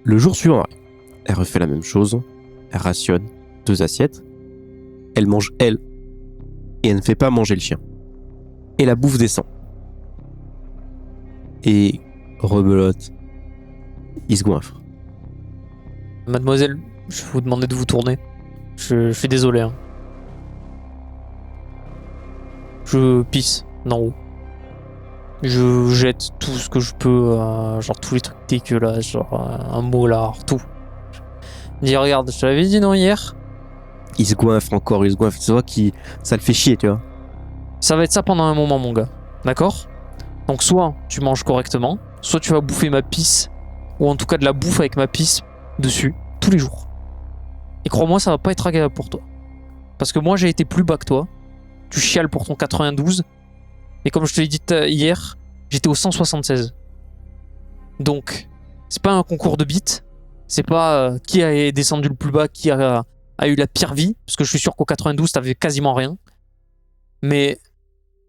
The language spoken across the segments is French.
Le jour suivant, elle refait la même chose. Elle rationne 2 assiettes. Elle mange elle. Et elle ne fait pas manger le chien. Et la bouffe descend. Et rebelote. Il se goinfre. Mademoiselle, je vais vous demander de vous tourner. Je suis désolé. Hein. Je pisse d'en haut. Je jette tout ce que je peux, genre tous les trucs dégueulasses, genre un molar, tout. Je dis, regarde, je te l'avais dit non hier? Il se goinfre encore, il se goinfre. Tu vois que ça le fait chier, tu vois. Ça va être ça pendant un moment, mon gars. D'accord? Donc soit tu manges correctement, soit tu vas bouffer ma pisse, ou en tout cas de la bouffe avec ma pisse dessus, tous les jours. Et crois-moi, ça va pas être agréable pour toi. Parce que moi, j'ai été plus bas que toi. Tu chiales pour ton 92. Et comme je te l'ai dit hier, j'étais au 176. Donc, c'est pas un concours de beats. C'est pas qui a descendu le plus bas, qui a eu la pire vie. Parce que je suis sûr qu'au 92, t'avais quasiment rien. Mais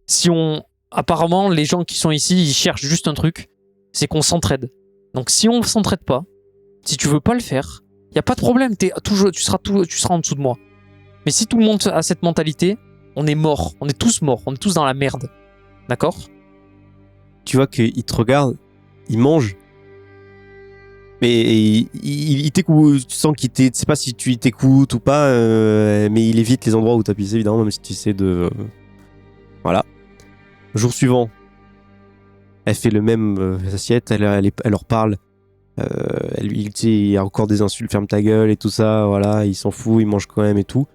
si on... Apparemment, les gens qui sont ici, ils cherchent juste un truc. C'est qu'on s'entraide. Donc, si on s'entraide pas, si tu veux pas le faire, y a pas de problème. Tu seras en dessous de moi. Mais si tout le monde a cette mentalité, on est mort. On est tous morts. On est tous dans la merde. D'accord? Tu vois qu'il te regarde, il mange, mais il t'écoute. Tu sens qu'il t'écoute. Je sais pas si tu t'écoutes ou pas, mais il évite les endroits où t'as pissé, évidemment, même si tu sais de... Voilà. Jour suivant, elle fait le même assiette, elle leur parle. Elle lui dit, il y a encore des insultes, ferme ta gueule et tout ça, voilà, il s'en fout, il mange quand même et tout.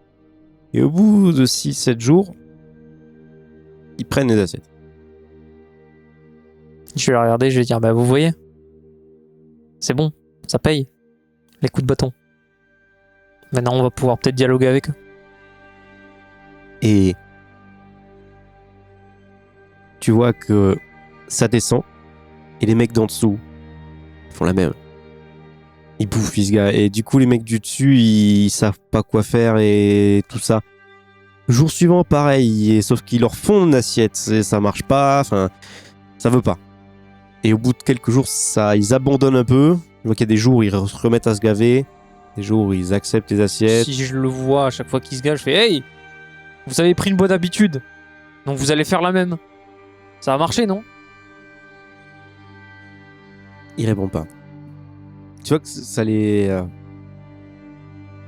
Et au bout de 6-7 jours, ils prennent les assiettes. Je vais la regarder, je vais dire, bah vous voyez, c'est bon, ça paye, les coups de bâton. Maintenant, on va pouvoir peut-être dialoguer avec eux. Et tu vois que ça descend, et les mecs d'en dessous font la même. Ils bouffent, ils se gars. Et du coup, les mecs du dessus, ils savent pas quoi faire et tout ça. Jour suivant, pareil, sauf qu'ils leur font une assiette, ça marche pas, enfin, ça veut pas. Et au bout de quelques jours, ils abandonnent un peu. Je vois qu'il y a des jours où ils se remettent à se gaver, des jours où ils acceptent les assiettes. Si je le vois à chaque fois qu'il se gave, je fais, hey, vous avez pris une bonne habitude, donc vous allez faire la même. Ça va marcher, non? Ils répondent pas. Tu vois que ça les...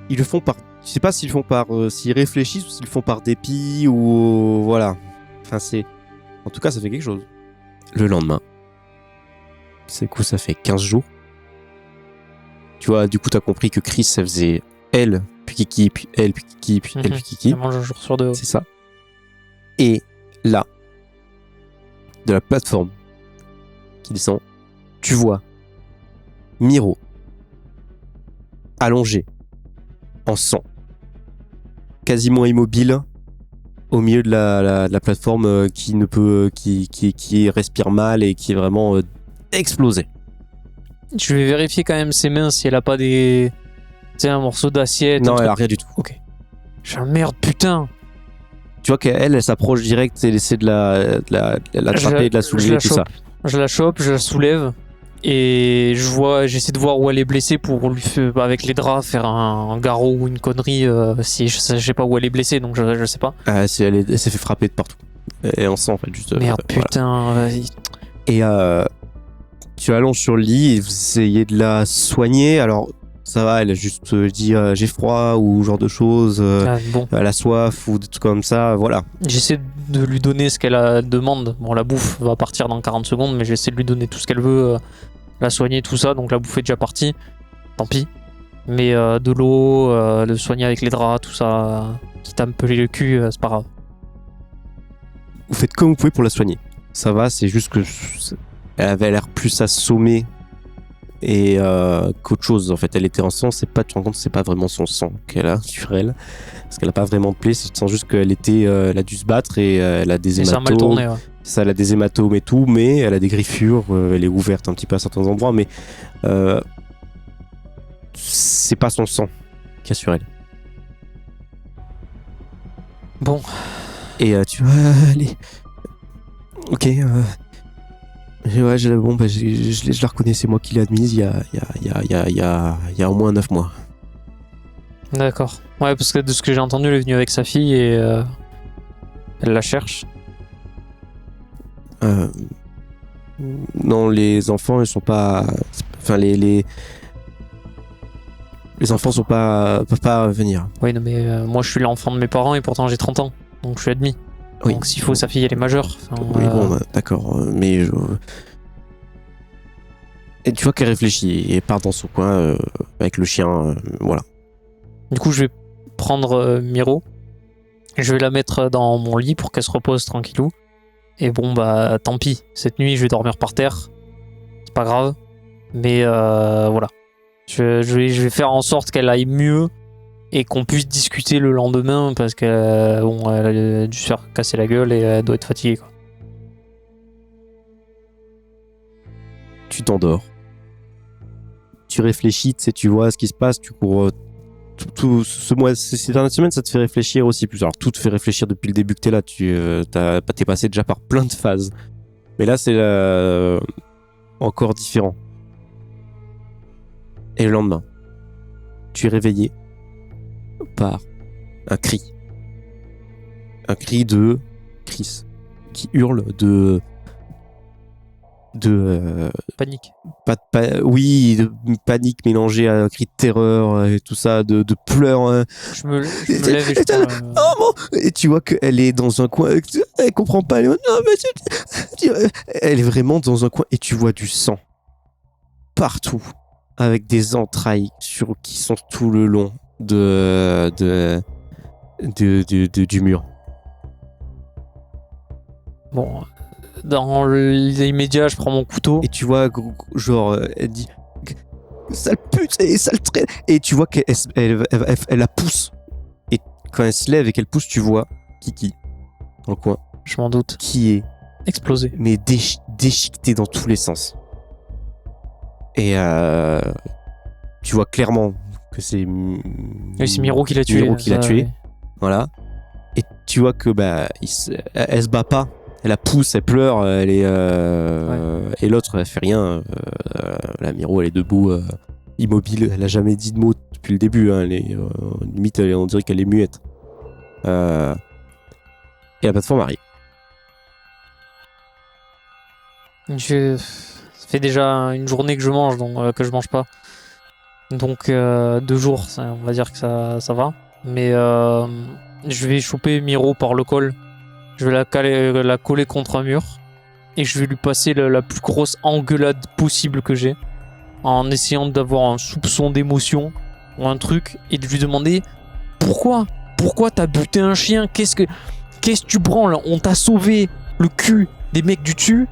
Ils le font par... Je sais pas s'ils le font par... s'ils réfléchissent ou s'ils le font par dépit ou... voilà. Enfin, c'est... En tout cas, ça fait quelque chose. Le lendemain. C'est coup, ça fait 15 jours. Tu vois, du coup, t'as compris que Chris, ça faisait elle, puis Kiki, puis elle, puis Kiki, puis elle, puis Kiki. Elle mange un jour sur deux. C'est ça. Et là, de la plateforme qui descend, tu vois Miro allongé en sang, quasiment immobile au milieu de la plateforme qui respire mal et qui est vraiment explosé. Je vais vérifier quand même ses mains si elle a pas des... Tu sais, un morceau d'assiette. Non, elle a rien du tout. Ok. J'ai un merde, putain. Tu vois qu'elle s'approche direct et elle essaie de l'attraper, de la soulever, tout ça. Je la chope, je la soulève et j'essaie de voir où elle est blessée pour lui faire, avec les draps, faire un garrot ou une connerie. Si je sais pas où elle est blessée, donc je sais pas. Elle s'est fait frapper de partout. Et on sent en fait juste. Merde, putain, voilà. vas-y. Et tu allonges sur le lit et vous essayez de la soigner. Alors ça va, elle a juste dit j'ai froid ou genre de choses, Bon. elle a soif ou des trucs comme ça, voilà. J'essaie de lui donner ce qu'elle demande. Bon, la bouffe va partir dans 40 secondes, mais j'essaie de lui donner tout ce qu'elle veut, la soigner, tout ça. Donc la bouffe est déjà partie, tant pis. Mais de l'eau, le soigner avec les draps, tout ça, quitte à me peler le cul, c'est pas grave. Vous faites comme vous pouvez pour la soigner. Ça va, c'est juste que elle avait l'air plus assommée et qu'autre chose. En fait, elle était en sang. Tu te rends compte, c'est pas vraiment son sang qu'elle a sur elle, parce qu'elle a pas vraiment de plaie. Tu sens juste qu'elle elle a dû se battre et elle a des hématomes. Ça a mal tourné, ouais. Ça, elle a des hématomes et tout, mais elle a des griffures. Elle est ouverte un petit peu à certains endroits, mais c'est pas son sang qu'il y a sur elle. Bon. Et tu vas aller. Ok. Et ouais, bon, bah, je la reconnais, c'est moi qui l'ai admise il y a au moins 9 mois. D'accord. Ouais, parce que de ce que j'ai entendu, elle est venue avec sa fille et elle la cherche. Non, les enfants, ils sont pas. Enfin, les enfants peuvent pas venir. Oui, non, mais moi je suis l'enfant de mes parents et pourtant j'ai 30 ans. Donc je suis admis. Oui. Donc s'il faut, sa fille elle est majeure. Enfin, Oui, bon, bah, d'accord. Mais et tu vois qu'elle réfléchit et part dans son coin avec le chien. Voilà. Du coup, je vais prendre Miro. Je vais la mettre dans mon lit pour qu'elle se repose tranquillou. Et bon, bah tant pis. Cette nuit, je vais dormir par terre. C'est pas grave. Mais voilà. Je vais faire en sorte qu'elle aille mieux et qu'on puisse discuter le lendemain parce qu'elle bon, elle a dû se faire casser la gueule et elle doit être fatiguée, quoi. Tu t'endors. Tu réfléchis, tu sais, tu vois ce qui se passe, tu cours. Tout ce mois, ces dernières semaines, ça te fait réfléchir aussi plus. Alors, tout te fait réfléchir depuis le début que t'es là. T'es passé déjà par plein de phases. Mais là, c'est encore différent. Et le lendemain, tu es réveillé par un cri. Un cri de Chris qui hurle de Panique. oui, de panique mélangée à un cri de terreur et tout ça, de pleurs. Je me lève et je prends, Oh mon. Et tu vois qu'elle est dans un coin, elle comprend pas. Elle est vraiment dans un coin et tu vois du sang partout avec des entrailles qui sont tout le long du mur. Bon, dans l'immédiat, je prends mon couteau. Et tu vois, genre, elle dit sale pute et sale traîne. Et tu vois qu'elle la pousse. Et quand elle se lève et qu'elle pousse, tu vois Kiki dans le coin. Je m'en doute. Qui est Explosé. mais déchiqueté dans tous les sens. Et tu vois clairement que c'est. Oui, c'est Miro qui l'a tué. Miro qui l'a tué. Voilà. Et tu vois que elle se bat pas. Elle la pousse, elle pleure, elle est et l'autre elle fait rien. La Miro elle est debout, immobile. Elle a jamais dit de mots depuis le début. Hein. Elle est limite, on dirait qu'elle est muette. Et la plateforme arrive. Ça fait déjà une journée que je mange, donc que je mange pas. Donc 2 jours, on va dire que ça va. Mais je vais choper Miro par le col. Je vais la coller contre un mur. Et je vais lui passer la plus grosse engueulade possible que j'ai. En essayant d'avoir un soupçon d'émotion ou un truc. Et de lui demander pourquoi t'as buté un chien? Qu'est-ce que tu branles? On t'a sauvé le cul des mecs du dessus.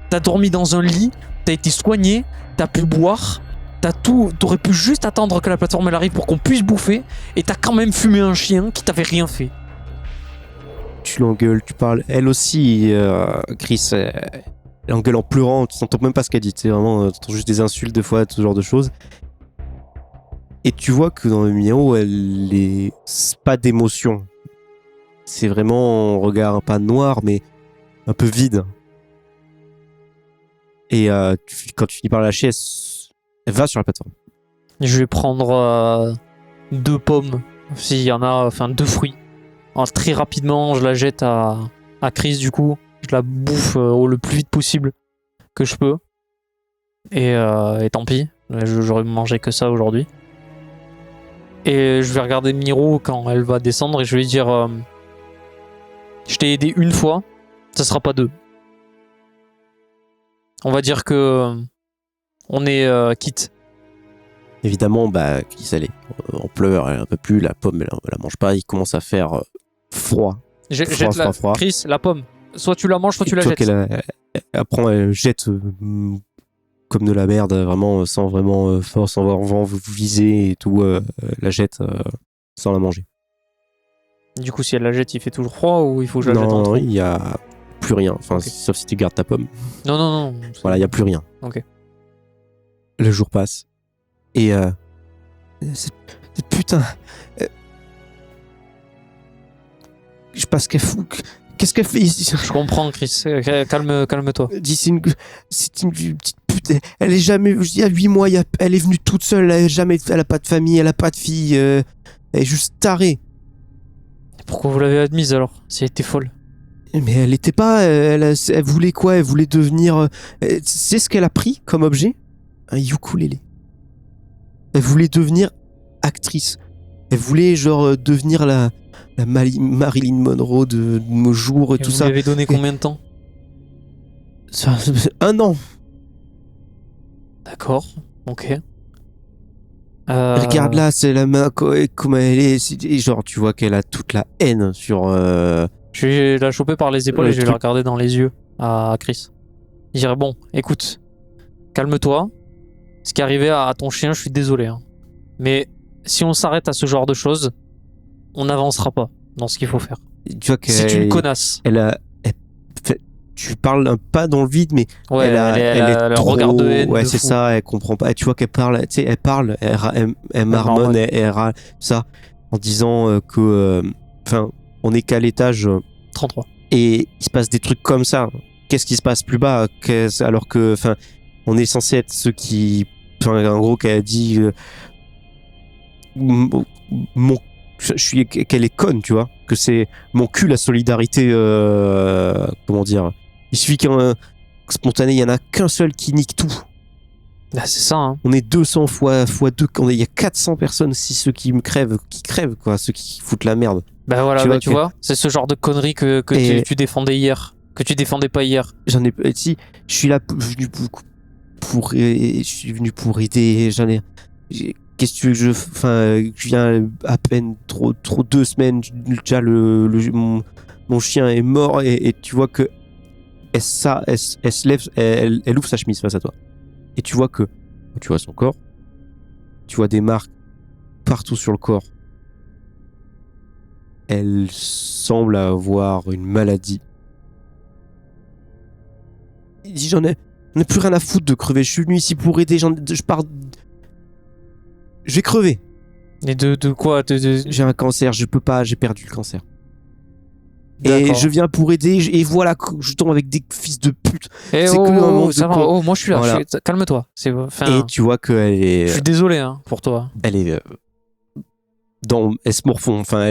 T'as dormi dans un lit. T'as été soigné. T'as pu boire. T'aurais pu juste attendre que la plateforme elle arrive pour qu'on puisse bouffer. Et t'as quand même fumé un chien qui t'avait rien fait. Tu l'engueules, tu parles. Elle aussi, Chris, elle engueule en pleurant. Tu n'entends même pas ce qu'elle dit. Tu entends juste des insultes des fois, ce genre de choses. Et tu vois que dans le Miro, elle est pas d'émotion. C'est vraiment un regard pas noir, mais un peu vide. Et quand tu finis par la lâcher, elle va sur la plateforme. Je vais prendre 2 pommes, s'il y en a, enfin 2 fruits. Alors, très rapidement, je la jette à Chris du coup. Je la bouffe le plus vite possible que je peux. Et tant pis, j'aurais mangé que ça aujourd'hui. Et je vais regarder Miro quand elle va descendre et je vais lui dire je t'ai aidé une fois, ça sera pas 2. On va dire que on est quitte. Évidemment, Chris, elle est en pleurs, elle en peut plus, la pomme, elle la mange pas, il commence à faire froid. Froid. Chris, la pomme. Soit tu la manges, soit tu la jettes. Elle jette comme de la merde, vraiment, sans vraiment force, sans vraiment vous viser et tout, la jette sans la manger. Du coup, si elle la jette, il fait toujours froid ou il faut que je la jette en trop? Non, il n'y a plus rien, enfin, okay. Sauf si tu gardes ta pomme. Non. Voilà, il n'y a plus rien. Ok. Le jour passe. Et cette putain, je sais pas ce qu'elle fout. Qu'est-ce qu'elle fait ici? Je comprends, Chris. Calme-toi. Dis, c'est une petite pute. Elle est jamais. Il y a 8 mois, elle est venue toute seule. Elle a pas de famille, elle a pas de fille. Elle est juste tarée. Pourquoi vous l'avez admise alors, si elle était folle? Mais elle était pas. Elle voulait quoi? Elle voulait devenir. C'est ce qu'elle a pris comme objet? Un ukulélé. Elle voulait devenir actrice. Elle voulait genre devenir la Marilyn Monroe de nos jours et tout vous ça. lui avez donné combien de temps? 1 an. D'accord, ok. Regarde là, c'est la main comme elle est. Et genre, tu vois qu'elle a toute la haine sur. Je vais la choper par les épaules Le et je vais truc. la regarder dans les yeux à Chris. Je dirais, bon, écoute, calme-toi. Ce qui est arrivé à ton chien, je suis désolé. Hein. Mais si on s'arrête à ce genre de choses, on n'avancera pas dans ce qu'il faut faire. Tu vois qu'elle. C'est une connasse. Tu parles pas dans le vide, mais Ouais, elle est a le trop. regard de haine. Ouais, de c'est fou. ça. Elle comprend pas. Et tu vois qu'elle parle. Tu sais, elle marmonne, marmonne. elle râle, ça, en disant que. Enfin, on est qu'à l'étage 33. et il se passe des trucs comme ça. Qu'est-ce qui se passe plus bas? Alors que, enfin, on est censé être ceux qui. Enfin, en gros, qu'elle a dit. Qu'elle est conne, tu vois, que c'est mon cul la solidarité, comment dire, il suffit qu'un spontané, il y en a qu'un seul qui nique tout. Là, c'est ça. Hein. On est 200 fois 2, il y a 400 personnes, si ceux qui crèvent, quoi, ceux qui foutent la merde. Bah voilà, tu que- vois, c'est ce genre de conneries que Et- tu défendais hier, que tu défendais pas hier. J'en ai, si, je suis là, je suis venu pour aider, qu'est-ce que tu veux que je viens à peine trop 2 semaines, déjà mon chien est mort et tu vois que elle se lève, elle ouvre sa chemise face à toi. Et tu vois que, tu vois son corps, tu vois des marques partout sur le corps. Elle semble avoir une maladie. Il dit j'en ai plus rien à foutre de crever, je suis venu ici pour aider, je pars. Je vais crever. Et de quoi J'ai un cancer, je peux pas, j'ai perdu le cancer. Et D'accord. je viens pour aider, et voilà, je tombe avec des fils de pute. Eh c'est oh, que un oh, manque de ça va, con. oh, moi je suis là, Voilà. calme-toi. Enfin, Et tu vois qu'elle est. je suis désolé hein, pour toi. Elle est. Elle se morfond, enfin,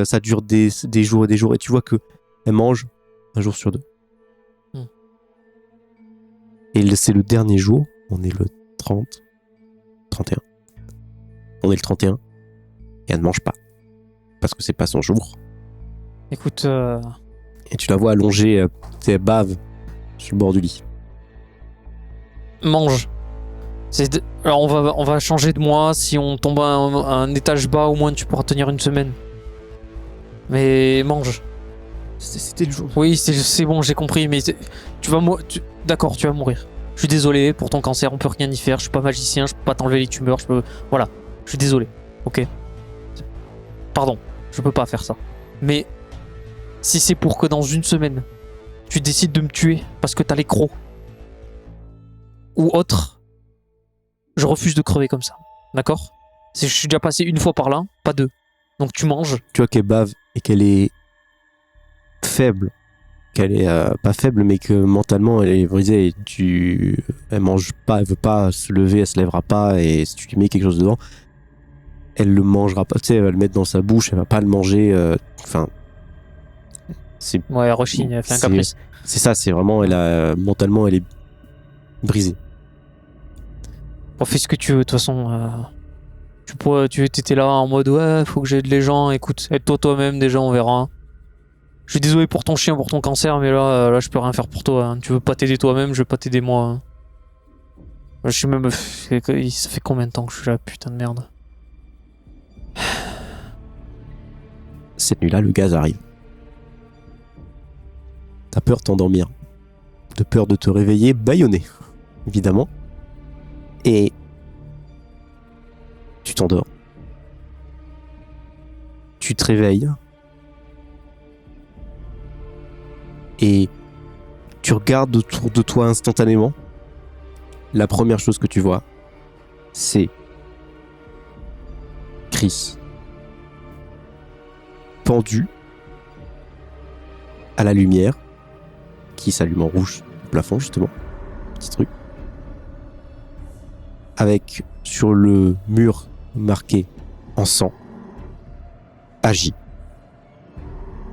ça dure des jours et des jours, et tu vois que elle mange un jour sur 2. Et c'est le dernier jour, on est le 30, 31. On est le 31, et elle ne mange pas. Parce que c'est pas son jour. Écoute, Et tu la vois allongée, elle bave sur le bord du lit. mange. Alors on va changer de mois. Si on tombe à un étage bas, au moins tu pourras tenir une semaine. Mais mange. C'était le jour. Oui, c'est bon, j'ai compris. Mais tu vas mourir. D'accord, tu vas mourir. Je suis désolé pour ton cancer. On peut rien y faire. Je suis pas magicien. Je peux pas t'enlever les tumeurs. Voilà. Je suis désolé. Ok. Pardon. Je peux pas faire ça. Mais si c'est pour que dans une semaine tu décides de me tuer parce que t'as les crocs ou autre, je refuse de crever comme ça. D'accord? Je suis déjà passé une fois par là, pas 2. Donc tu manges. Tu vois qu'elle bave et qu'elle est faible. Qu'elle est pas faible, mais que mentalement elle est brisée. Et elle mange pas, elle veut pas se lever, elle se lèvera pas. Et si tu lui mets quelque chose dedans, elle le mangera pas. Tu sais, elle va le mettre dans sa bouche, elle va pas le manger. Enfin. Ouais, rechigne, elle fait un caprice. C'est ça, c'est vraiment, mentalement, elle est brisée. Bon, fais ce que tu veux, de toute façon. Tu étais là en mode ouais, faut que j'aide les gens. Écoute, aide-toi toi-même, déjà, on verra. Je suis désolé pour ton chien, pour ton cancer, mais là, je peux rien faire pour toi. Hein. Tu veux pas t'aider toi-même, je vais pas t'aider moi. Hein. Je suis même. Ça fait combien de temps que je suis là, putain de merde. Cette nuit-là, le gaz arrive. T'as peur de t'endormir. De peur de te réveiller bâillonné, évidemment. Et tu t'endors. Tu te réveilles. Et tu regardes autour de toi instantanément. La première chose que tu vois, c'est Chris pendu à la lumière qui s'allume en rouge au plafond, justement. Petit truc. Avec sur le mur marqué en sang Agis.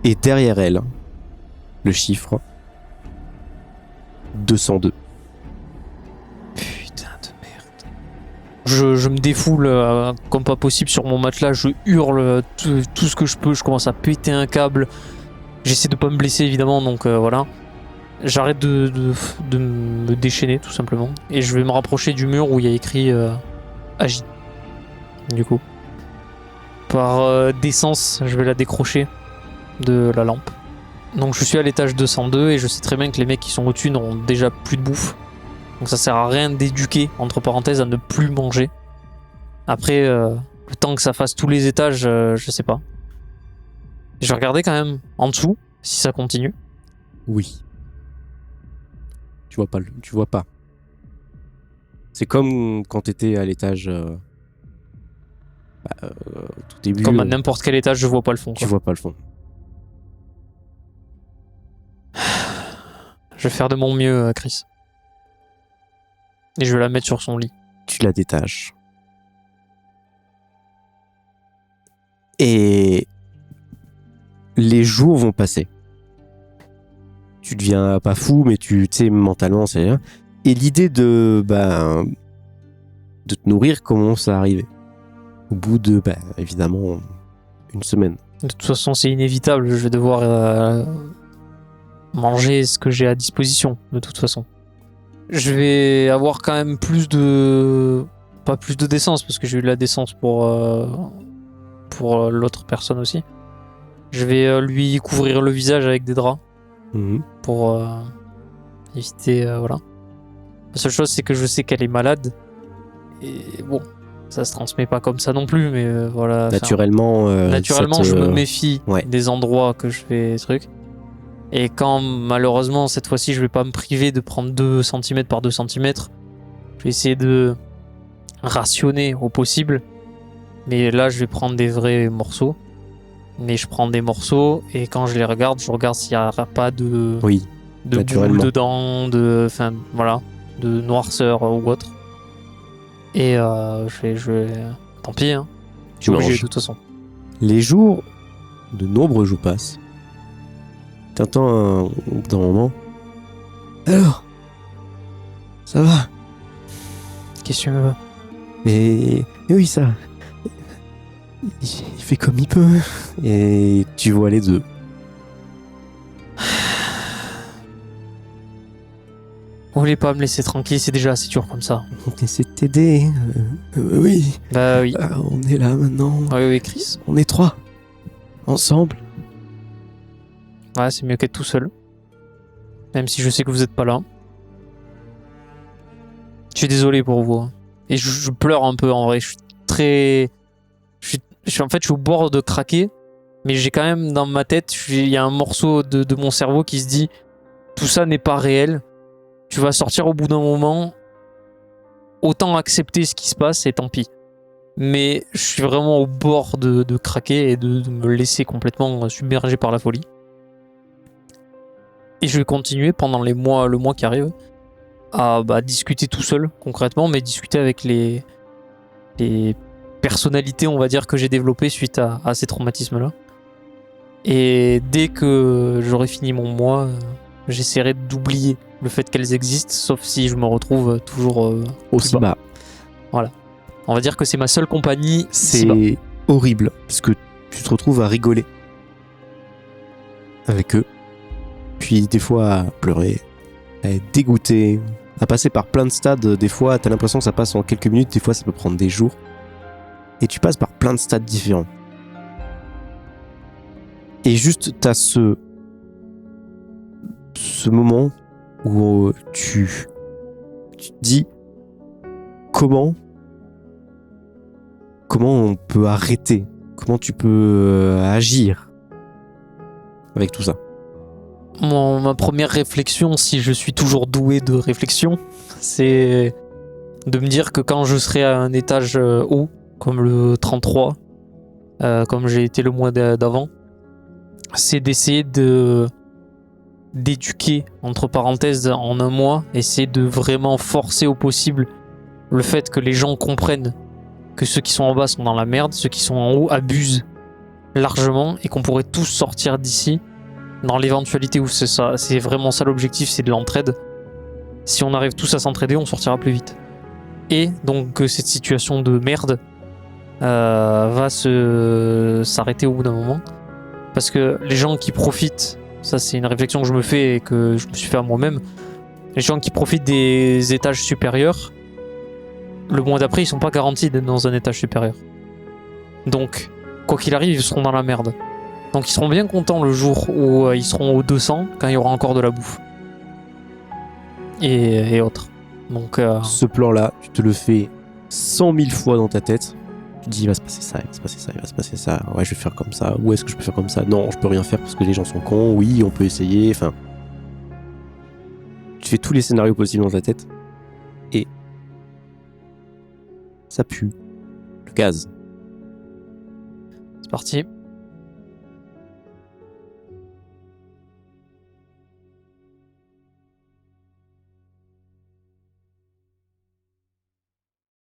Et derrière elle, le chiffre 202. Putain de merde. Je me défoule comme pas possible sur mon matelas, je hurle tout ce que je peux, je commence à péter un câble. J'essaie de pas me blesser évidemment, donc voilà. J'arrête de me déchaîner tout simplement. Et je vais me rapprocher du mur où il y a écrit Agis. Du coup. Par décence, je vais la décrocher de la lampe. Donc je suis à l'étage 202 et je sais très bien que les mecs qui sont au-dessus n'auront déjà plus de bouffe. Donc ça sert à rien d'éduquer, entre parenthèses, à ne plus manger. Après, le temps que ça fasse tous les étages, je sais pas. Je vais regarder quand même en dessous, si ça continue. Oui. Tu vois pas. C'est comme quand t'étais à l'étage au tout début. Comme à n'importe quel étage, je vois pas le fond. Tu Quoi. vois pas le fond. Je vais faire de mon mieux, Chris. Et je vais la mettre sur son lit. Tu la détaches. Et les jours vont passer. Tu deviens pas fou, mais tu sais, mentalement, c'est rien. Et l'idée de te nourrir commence à arriver. Au bout de, évidemment, une semaine. De toute façon, c'est inévitable. Je vais devoir manger ce que j'ai à disposition, de toute façon. Je vais avoir quand même pas plus de décence, parce que j'ai eu de la décence pour l'autre personne aussi. Je vais lui couvrir le visage avec des draps. Pour éviter, voilà. La seule chose, c'est que je sais qu'elle est malade. Et bon, ça se transmet pas comme ça non plus, mais voilà. Naturellement, je me méfie ouais. des endroits que je fais trucs. Et quand malheureusement, cette fois-ci, je vais pas me priver de prendre 2 cm par 2 cm, je vais essayer de rationner au possible. Mais là, je vais prendre des vrais morceaux. Mais je prends des morceaux et quand je les regarde, je regarde s'il n'y a pas de boue dedans, de noirceur ou autre. Et je vais... Tant pis, hein. Je suis obligé de toute façon. Les jours, de nombreux jours passent. T'entends au bout d'un moment. Alors, ça va? Qu'est-ce que tu veux? Mais oui, ça. Il fait comme il peut. Et tu vois les deux. Vous voulez pas me laisser tranquille, c'est déjà assez dur comme ça. On essaie de t'aider. Oui. Bah oui. On est là maintenant. Oui, Chris. On est 3. Ensemble. Ouais, c'est mieux qu'être tout seul. Même si je sais que vous êtes pas là. Je suis désolé pour vous. Et je pleure un peu en vrai. Je suis très... En fait, je suis au bord de craquer. Mais j'ai quand même dans ma tête, il y a un morceau de mon cerveau qui se dit tout ça n'est pas réel. Tu vas sortir au bout d'un moment. Autant accepter ce qui se passe et tant pis. Mais je suis vraiment au bord de craquer et de me laisser complètement submerger par la folie. Et je vais continuer pendant le mois qui arrive à discuter tout seul concrètement, mais discuter avec les personnalités, on va dire, que j'ai développées suite à ces traumatismes-là. Et dès que j'aurai fini mon mois, j'essaierai d'oublier le fait qu'elles existent, sauf si je me retrouve toujours aussi bas. Voilà. On va dire que c'est ma seule compagnie. C'est horrible, parce que tu te retrouves à rigoler avec eux. Puis des fois à pleurer, à être dégoûté, à passer par plein de stades. Des fois, t'as l'impression que ça passe en quelques minutes, des fois ça peut prendre des jours. Et tu passes par plein de stades différents. Et juste, t'as ce moment où tu te dis comment on peut arrêter, comment tu peux agir avec tout ça. Ma première réflexion, si je suis toujours doué de réflexion, c'est de me dire que quand je serai à un étage haut, comme le 33, comme j'ai été le mois d'avant, c'est d'essayer de d'éduquer, entre parenthèses, en un mois, essayer de vraiment forcer au possible le fait que les gens comprennent que ceux qui sont en bas sont dans la merde, ceux qui sont en haut abusent largement et qu'on pourrait tous sortir d'ici dans l'éventualité où c'est ça, c'est vraiment ça l'objectif, c'est de l'entraide. Si on arrive tous à s'entraider, on sortira plus vite. Et donc que cette situation de merde va s'arrêter au bout d'un moment. Parce que les gens qui profitent, ça c'est une réflexion que je me fais et que je me suis fait à moi-même, les gens qui profitent des étages supérieurs, le mois d'après ils sont pas garantis d'être dans un étage supérieur. Donc, quoi qu'il arrive, ils seront dans la merde. Donc ils seront bien contents le jour où ils seront au 200, quand il y aura encore de la bouffe. Et autres. Donc, Ce plan-là, tu te le fais 100 000 fois dans ta tête. Tu te dis, il va se passer ça, il va se passer ça, il va se passer ça. Ouais, je vais faire comme ça. Où est-ce que je peux faire comme ça? Non, je peux rien faire parce que les gens sont cons. Oui, on peut essayer. Enfin, tu fais tous les scénarios possibles dans ta tête. Et ça pue. Le gaz. c'est parti.